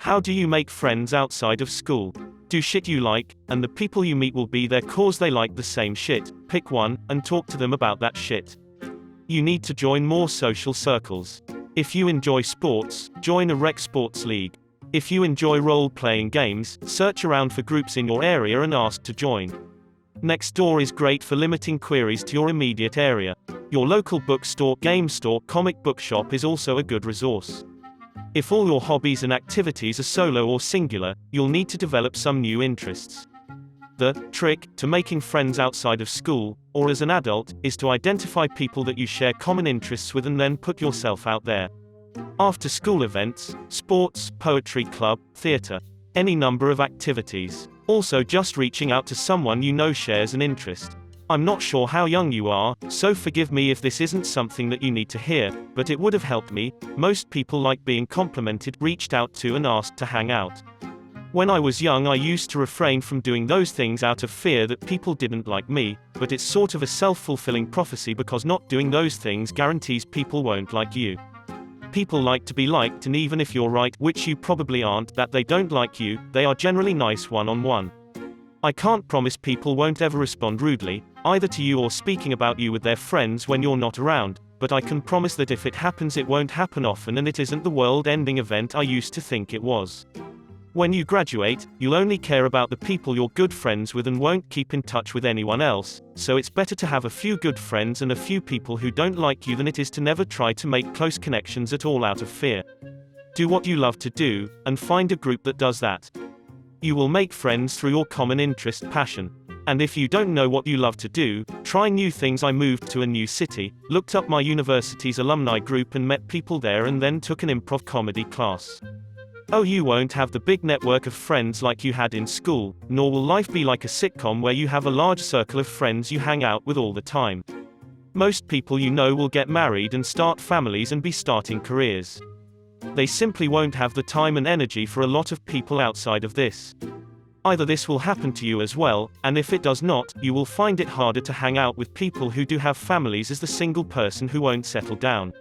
How do you make friends outside of school? Do shit you like, and the people you meet will be there cause they like the same shit. Pick one, and talk to them about that shit. You need to join more social circles. If you enjoy sports, join a rec sports league. If you enjoy role-playing games, search around for groups in your area and ask to join. Nextdoor is great for limiting queries to your immediate area. Your local bookstore, game store, comic book shop is also a good resource. If all your hobbies and activities are solo or singular, you'll need to develop some new interests. The trick to making friends outside of school, or as an adult, is to identify people that you share common interests with and then put yourself out there. After school events, sports, poetry club, theater, any number of activities. Also just reaching out to someone you know shares an interest. I'm not sure how young you are, so forgive me if this isn't something that you need to hear, but it would have helped me. Most people like being complimented, reached out to and asked to hang out. When I was young I used to refrain from doing those things out of fear that people didn't like me, but it's sort of a self-fulfilling prophecy because not doing those things guarantees people won't like you. People like to be liked, and even if you're right, which you probably aren't, that they don't like you, they are generally nice one-on-one. I can't promise people won't ever respond rudely, either to you or speaking about you with their friends when you're not around, but I can promise that if it happens it won't happen often and it isn't the world-ending event I used to think it was. When you graduate, you'll only care about the people you're good friends with and won't keep in touch with anyone else, so it's better to have a few good friends and a few people who don't like you than it is to never try to make close connections at all out of fear. Do what you love to do, and find a group that does that. You will make friends through your common interest, passion. And if you don't know what you love to do, try new things. I moved to a new city, looked up my university's alumni group and met people there, and then took an improv comedy class. Oh, you won't have the big network of friends like you had in school, nor will life be like a sitcom where you have a large circle of friends you hang out with all the time. Most people you know will get married and start families and be starting careers. They simply won't have the time and energy for a lot of people outside of this. Either this will happen to you as well, and if it does not, you will find it harder to hang out with people who do have families as the single person who won't settle down.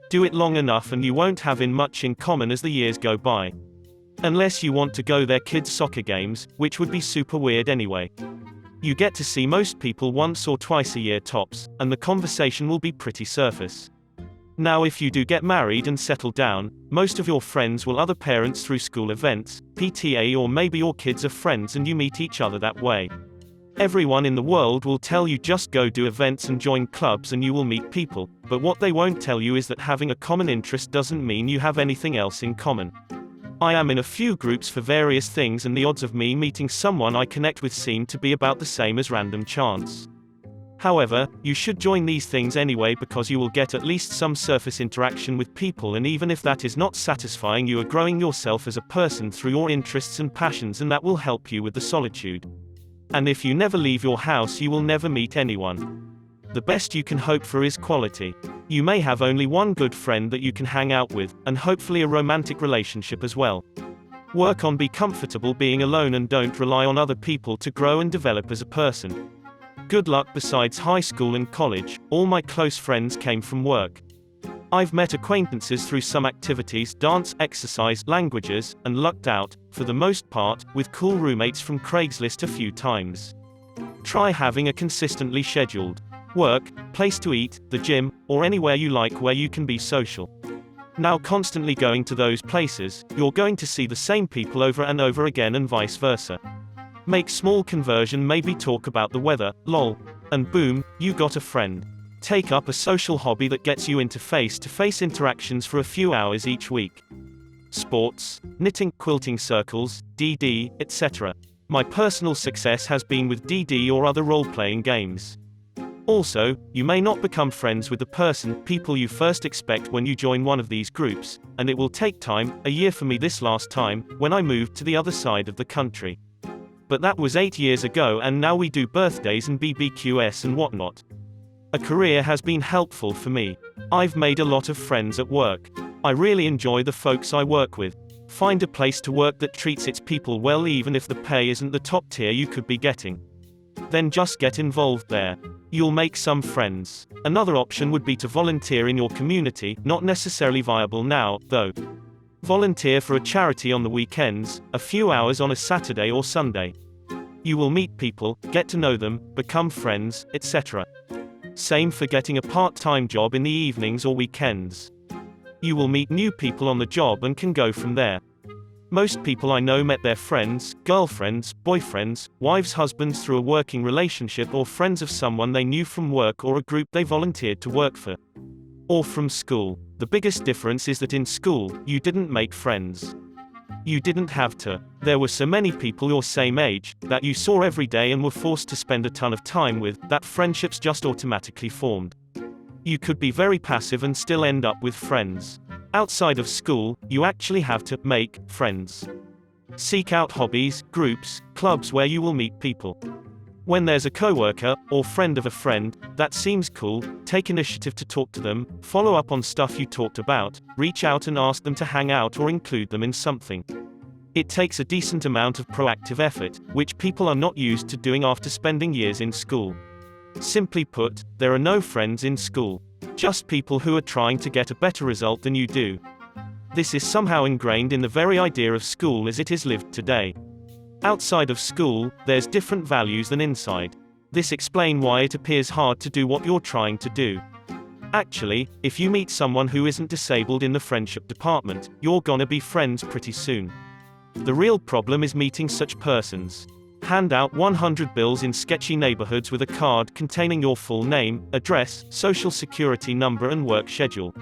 Do it long enough and you won't have much in common as the years go by. Unless you want to go their kids' soccer games, which would be super weird anyway. You get to see most people once or twice a year tops, and the conversation will be pretty surface. Now if you do get married and settle down, most of your friends will other parents through school events, PTA, or maybe your kids are friends and you meet each other that way. Everyone in the world will tell you just go do events and join clubs and you will meet people, but what they won't tell you is that having a common interest doesn't mean you have anything else in common. I am in a few groups for various things and the odds of me meeting someone I connect with seem to be about the same as random chance. However, you should join these things anyway because you will get at least some surface interaction with people, and even if that is not satisfying, you are growing yourself as a person through your interests and passions, and that will help you with the solitude. And if you never leave your house you will never meet anyone. The best you can hope for is quality. You may have only one good friend that you can hang out with, and hopefully a romantic relationship as well. Work on be comfortable being alone and don't rely on other people to grow and develop as a person. Good luck. Besides high school and college, all my close friends came from work. I've met acquaintances through some activities, dance, exercise, languages, and lucked out, for the most part, with cool roommates from Craigslist a few times. Try having a consistently scheduled work, place to eat, the gym, or anywhere you like where you can be social. Now constantly going to those places, you're going to see the same people over and over again and vice versa. Make small conversion, maybe talk about the weather, lol. And boom, you got a friend. Take up a social hobby that gets you into face-to-face interactions for a few hours each week. Sports, knitting, quilting circles, DD, etc. My personal success has been with DD or other role-playing games. Also, you may not become friends with the people you first expect when you join one of these groups, and it will take time, a year for me this last time, when I moved to the other side of the country. But that was 8 years ago, and now we do birthdays and BBQs and whatnot. A career has been helpful for me. I've made a lot of friends at work. I really enjoy the folks I work with. Find a place to work that treats its people well even if the pay isn't the top tier you could be getting. Then just get involved there. You'll make some friends. Another option would be to volunteer in your community, not necessarily viable now, though. Volunteer for a charity on the weekends, a few hours on a Saturday or Sunday. You will meet people, get to know them, become friends, etc. Same for getting a part-time job in the evenings or weekends. You will meet new people on the job and can go from there. Most people I know met their friends, girlfriends, boyfriends, wives, husbands through a working relationship or friends of someone they knew from work or a group they volunteered to work for. Or from school. The biggest difference is that in school, you didn't make friends. You didn't have to. There were so many people your same age, that you saw every day and were forced to spend a ton of time with, that friendships just automatically formed. You could be very passive and still end up with friends. Outside of school, you actually have to make friends. Seek out hobbies, groups, clubs where you will meet people. When there's a coworker, or friend of a friend, that seems cool, take initiative to talk to them, follow up on stuff you talked about, reach out and ask them to hang out or include them in something. It takes a decent amount of proactive effort, which people are not used to doing after spending years in school. Simply put, there are no friends in school. Just people who are trying to get a better result than you do. This is somehow ingrained in the very idea of school as it is lived today. Outside of school, there's different values than inside. This explains why it appears hard to do what you're trying to do. Actually, if you meet someone who isn't disabled in the friendship department, you're gonna be friends pretty soon. The real problem is meeting such persons. Hand out 100 bills in sketchy neighborhoods with a card containing your full name, address, social security number and work schedule.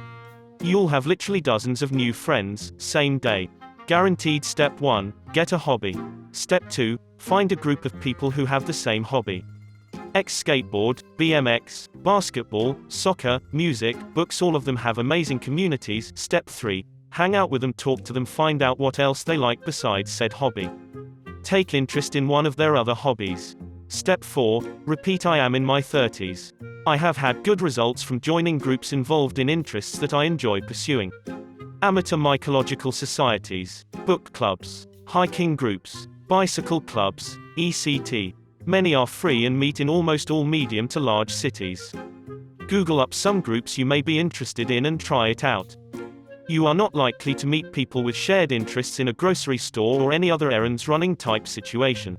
You'll have literally dozens of new friends, same day. Guaranteed. Step 1, get a hobby. Step 2, find a group of people who have the same hobby. Skateboard, BMX, basketball, soccer, music, books, all of them have amazing communities. Step 3, hang out with them, talk to them, find out what else they like besides said hobby. Take interest in one of their other hobbies. Step 4, repeat. I am in my 30s. I have had good results from joining groups involved in interests that I enjoy pursuing. Amateur mycological societies, book clubs, hiking groups, bicycle clubs, etc. Many are free and meet in almost all medium to large cities. Google up some groups you may be interested in and try it out. You are not likely to meet people with shared interests in a grocery store or any other errands running type situation.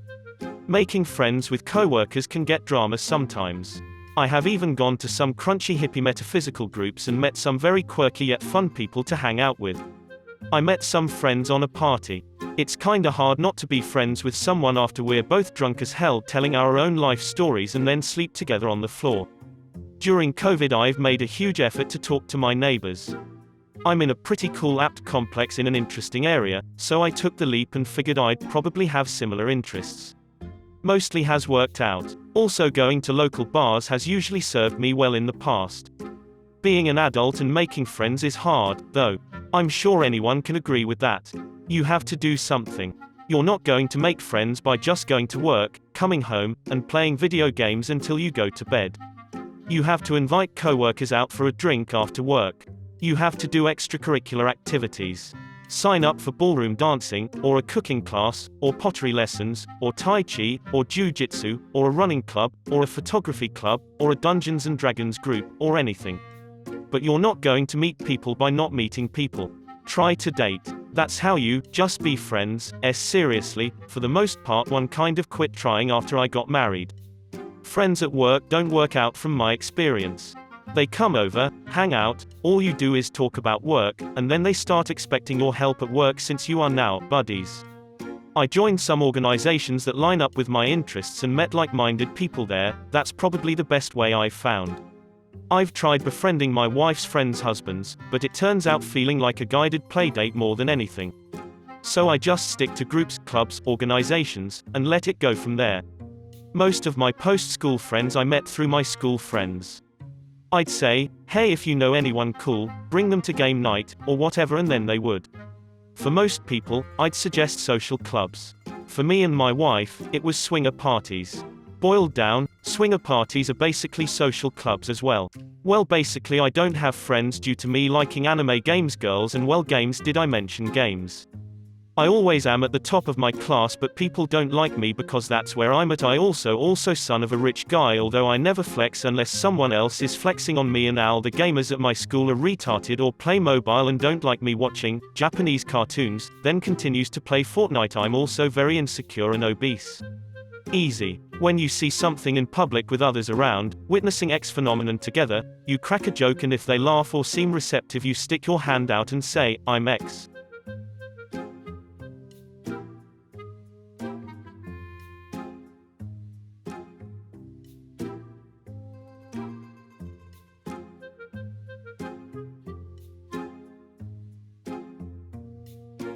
Making friends with coworkers can get drama sometimes. I have even gone to some crunchy hippie metaphysical groups and met some very quirky yet fun people to hang out with. I met some friends on a party. It's kinda hard not to be friends with someone after we're both drunk as hell telling our own life stories and then sleep together on the floor. During COVID, I've made a huge effort to talk to my neighbors. I'm in a pretty cool apt complex in an interesting area, so I took the leap and figured I'd probably have similar interests. Mostly has worked out. Also, going to local bars has usually served me well in the past. Being an adult and making friends is hard, though. I'm sure anyone can agree with that. You have to do something. You're not going to make friends by just going to work, coming home, and playing video games until you go to bed. You have to invite coworkers out for a drink after work. You have to do extracurricular activities. Sign up for ballroom dancing, or a cooking class, or pottery lessons, or Tai Chi, or Jiu-Jitsu, or a running club, or a photography club, or a Dungeons and Dragons group, or anything. But you're not going to meet people by not meeting people. Try to date. That's how you just be friends. Seriously, for the most part, one kind of quit trying after I got married. Friends at work don't work out from my experience. They come over, hang out, all you do is talk about work, and then they start expecting your help at work since you are now buddies. I joined some organizations that line up with my interests and met like-minded people there. That's probably the best way I've found. I've tried befriending my wife's friends' husbands, but it turns out feeling like a guided playdate more than anything. So I just stick to groups, clubs, organizations, and let it go from there. Most of my post-school friends I met through my school friends. I'd say, hey, if you know anyone cool, bring them to game night, or whatever, and then they would. For most people, I'd suggest social clubs. For me and my wife, it was swinger parties. Boiled down, swinger parties are basically social clubs as well. Well, basically I don't have friends due to me liking anime games girls, and well, games, did I mention games? I always am at the top of my class, but people don't like me because that's where I'm at. I also son of a rich guy, although I never flex unless someone else is flexing on me. And all the gamers at my school are retarded or play mobile and don't like me watching Japanese cartoons, then continues to play Fortnite. I'm also very insecure and obese. Easy. When you see something in public with others around, witnessing X phenomenon together, you crack a joke, and if they laugh or seem receptive, you stick your hand out and say, I'm X.